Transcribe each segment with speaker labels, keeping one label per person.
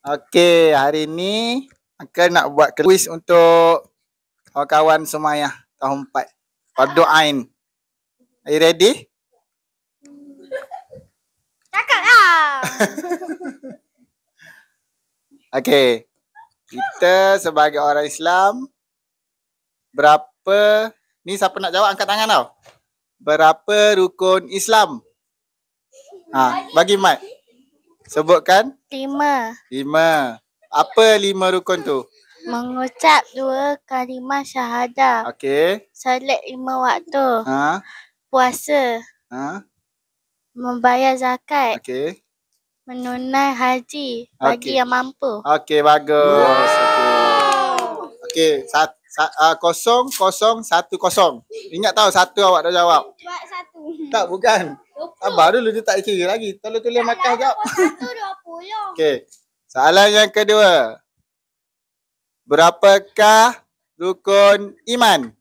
Speaker 1: Okey, hari ni Uncle nak buat kuis untuk kawan-kawan Sumayah tahun 4. Fardu Ain. Are you ready?
Speaker 2: Cakap lah.
Speaker 1: Okey. Kita sebagai orang Islam, berapa, ni siapa nak jawab angkat tangan tau. Berapa rukun Islam? Bagi mic. Sebutkan.
Speaker 2: 5.
Speaker 1: 5. Apa 5 rukun tu?
Speaker 2: Mengucap 2 kalimah syahadah.
Speaker 1: Okey.
Speaker 2: Salat 5 waktu. Puasa. Membayar zakat.
Speaker 1: Okey.
Speaker 2: Menunai haji bagi yang mampu.
Speaker 1: Okey, bagus. Okey, 0-0-1-0. Ingat tahu satu awak dah jawab.
Speaker 2: Buat 1.
Speaker 1: Tak, bukan. Sabar dulu, dia tak kira lagi. Tolong tulis markah jawab.
Speaker 2: 1 20.
Speaker 1: Okey. Soalan yang kedua. Berapakah rukun iman?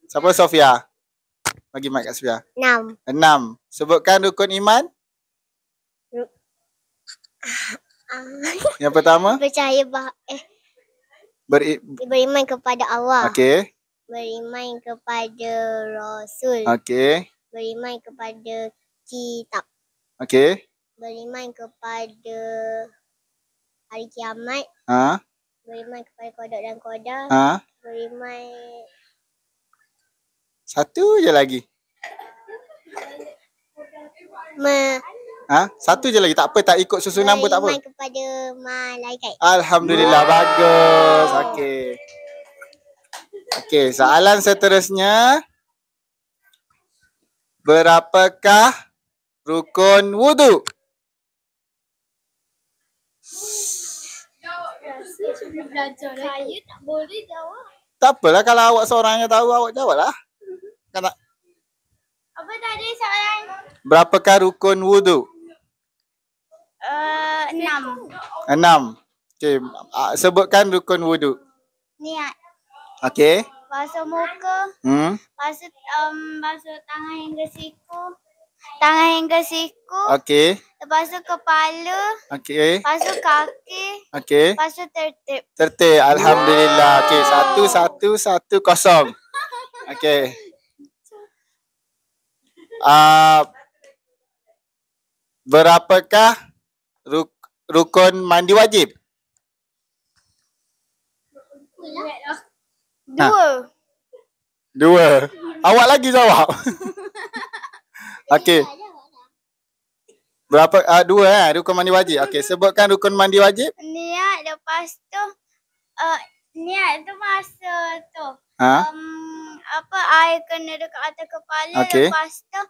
Speaker 1: Siapa Sofia? Bagi mic kat Sofia.
Speaker 2: 6.
Speaker 1: 6. Sebutkan rukun iman. Yang pertama?
Speaker 2: Percaya beriman kepada Allah.
Speaker 1: Okey.
Speaker 2: Beriman kepada Rasul.
Speaker 1: Okey.
Speaker 2: Beriman kepada kitab.
Speaker 1: Okey.
Speaker 2: Beriman kepada hari kiamat. Beriman kepada kodok dan qadar. Beriman
Speaker 1: Satu je lagi. Satu je lagi. Tak apa, tak ikut susunan pun tak apa.
Speaker 2: Beriman kepada malaikat.
Speaker 1: Alhamdulillah, bagus. Okey, soalan seterusnya. Berapakah rukun wudu?
Speaker 2: Saya tak boleh jawab.
Speaker 1: Tak apalah, kalau awak seorang yang tahu, awak jawablah.
Speaker 2: Apa tadi soalan?
Speaker 1: Berapakah rukun wudu?
Speaker 2: 6.
Speaker 1: 6. Okey, sebutkan rukun wudu.
Speaker 2: Niat.
Speaker 1: Okey.
Speaker 2: Basuh muka. Basuh tangan hingga siku.
Speaker 1: Okey.
Speaker 2: Lepas tu kepala.
Speaker 1: Okey.
Speaker 2: Lepas tu kaki.
Speaker 1: Okey.
Speaker 2: Lepas tu tertib.
Speaker 1: Tertib. Alhamdulillah. Okey, 1-1-1-0. Okey. Berapakah rukun mandi wajib?
Speaker 2: 2.
Speaker 1: 2. Awak lagi jawab. Okey. Berapa? 2 rukun mandi wajib. Okey, sebutkan rukun mandi wajib.
Speaker 2: Niat, lepas tu niat tu masa tu. Air kena dekat atas kepala.
Speaker 1: Okey.
Speaker 2: Lepas tu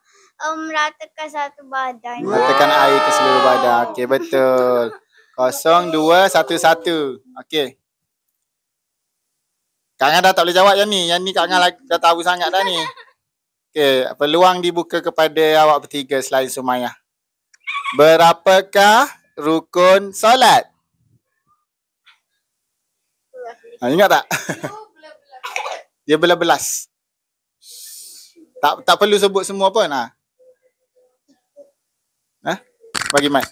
Speaker 2: ratakan satu badan.
Speaker 1: Ratakan air ke seluruh badan. Okey, betul. 0-2-1-1. Okey. Kak Angah dah tak boleh jawab yang ni. Yang ni Kak Angah dah tahu sangat dah ni. Okey, peluang dibuka kepada awak bertiga selain Sumayah. Berapakah rukun solat? Ingat tak? Dia belas-belas. Tak perlu sebut semua pun. Bagi mic.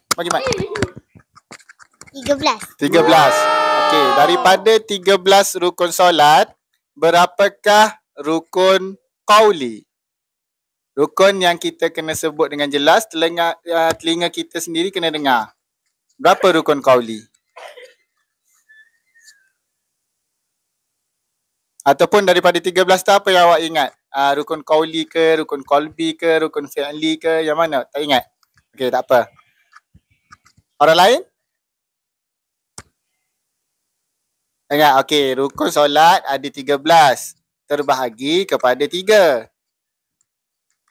Speaker 2: 13.
Speaker 1: Okey, daripada 13 rukun solat, berapakah rukun qauli? Rukun yang kita kena sebut dengan jelas, telinga kita sendiri kena dengar. Berapa rukun qauli? Ataupun daripada 13 tu apa yang awak ingat? Rukun qauli ke, rukun qalbi ke, rukun fi'li ke, yang mana? Tak ingat? Okey, tak apa. Orang lain? Ingat, okey, rukun solat ada 13. Terbahagi kepada 3.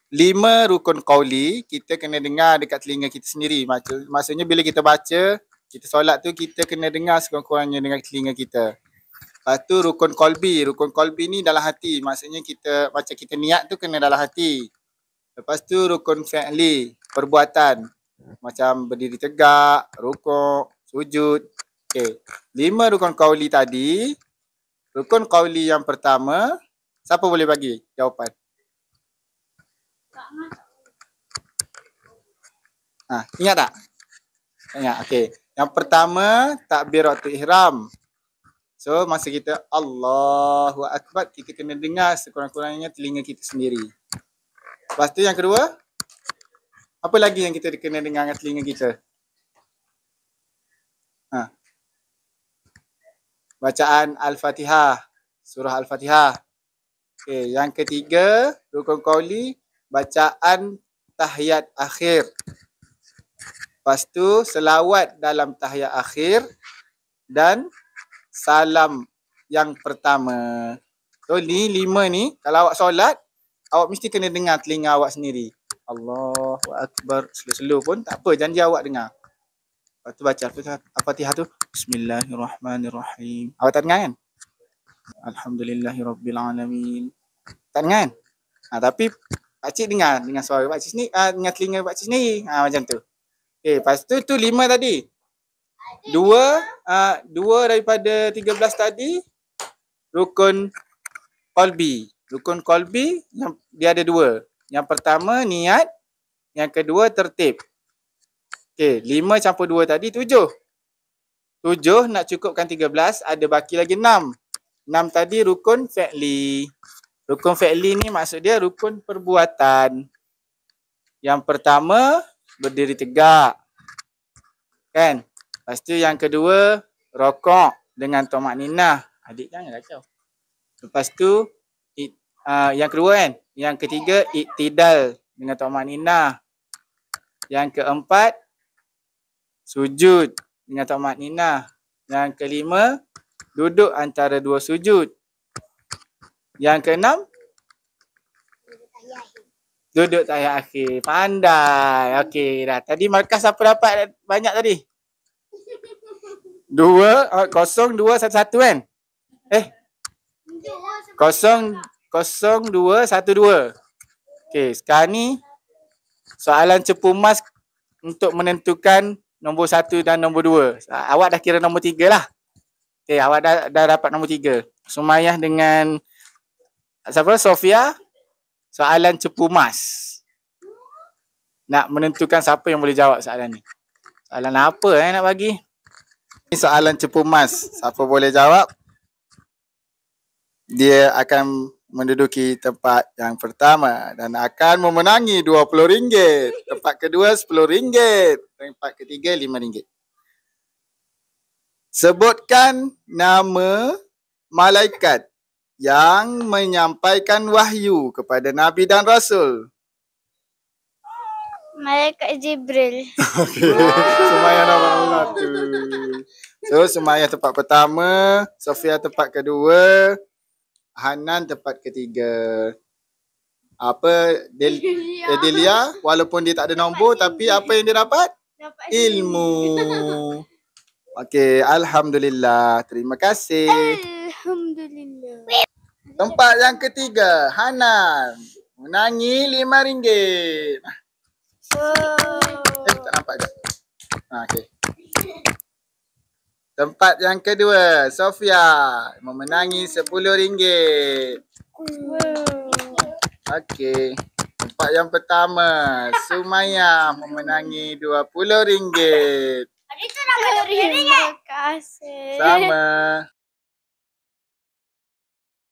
Speaker 1: 5 rukun qauli, kita kena dengar dekat telinga kita sendiri. Maksudnya bila kita baca, kita solat tu kita kena dengar sekurang-kurangnya dengan telinga kita. Lepas tu rukun qalbi. Rukun qalbi ni dalam hati. Maksudnya kita, macam kita niat tu kena dalam hati. Lepas tu rukun fi'li, perbuatan. Macam berdiri tegak, rukuk, sujud. Okey. 5 rukun qauli tadi. Rukun qauli yang pertama, siapa boleh bagi jawapan? Ingat tak? Ingat, okey. Yang pertama, takbiratul ihram. So, masa kita Allahu Akbar, kita kena dengar sekurang-kurangnya telinga kita sendiri. Lepas tu yang kedua, apa lagi yang kita kena dengar dengan telinga kita? Bacaan Al-Fatihah, surah Al-Fatihah. Okay, yang ketiga, rukun qauli, bacaan tahiyat akhir. Lepas tu, selawat dalam tahiyat akhir dan salam yang pertama. So, ni 5 ni, kalau awak solat, awak mesti kena dengar telinga awak sendiri. Allahu Akbar, slow-slow pun tak apa, janji awak dengar. Lepas tu baca Al-Fatihah tu, Bismillahirrahmanirrahim. Awak tak dengar kan? Alhamdulillahirrabbilalamin. Tak dengar kan? Tapi pakcik dengar dengan suara pakcik sendiri, dengan telinga pakcik sendiri. Macam tu. Okay, lepas tu 5 tadi. Dua daripada 13 tadi rukun qalbi. Rukun qalbi dia ada 2. Yang pertama niat, yang kedua tertib. Okey, 5 campur 2 tadi 7. 7 nak cukupkan 13, ada baki lagi 6. 6 tadi rukun fi'li. Rukun fi'li ni maksud dia rukun perbuatan. Yang pertama berdiri tegak. Kan? Lepas tu yang kedua rokok dengan tumakninah. Adik jangan kacau. Lepas tu yang kedua kan? Yang ketiga iktidal dengan tumakninah. Yang keempat sujud dengan tumakninah. Yang kelima duduk antara 2 sujud. Yang keenam duduk tahiyat akhir. Pandai. Okey dah. Tadi markas apa dapat banyak tadi? 2 0 2 1 1 kan? 0 0 2 1 2. Okey, sekarang ni soalan cepu emas untuk menentukan nombor 1 dan nombor 2. Awak dah kira nombor 3 lah. Okey, awak dah dapat nombor 3. Sumayyah dengan siapa? Sofia. Soalan cepu emas. Nak menentukan siapa yang boleh jawab soalan ni. Soalan apa nak bagi? Ini soalan cepu emas. Siapa boleh jawab? Dia akan menduduki tempat yang pertama dan akan memenangi RM20. Tempat kedua RM10. Tempat ketiga RM5. Sebutkan nama malaikat yang menyampaikan wahyu kepada Nabi dan Rasul.
Speaker 2: Malaikat Jibril.
Speaker 1: Okey. Sumayyah nombor 1. So Sumayyah tempat pertama, Sofia tempat kedua, Hanan tempat ketiga. Delia walaupun dia tak ada nombor tapi apa yang dia dapat? Ilmu. Okey, alhamdulillah. Terima kasih.
Speaker 2: Alhamdulillah.
Speaker 1: Tempat yang ketiga, Hanan. Menangi RM5. Tak nampak dah. Okey. Tempat yang kedua, Sofia memenangi RM10. Okey. Tempat yang pertama, Sumayyah memenangi RM20.
Speaker 2: Terima kasih.
Speaker 1: Sama.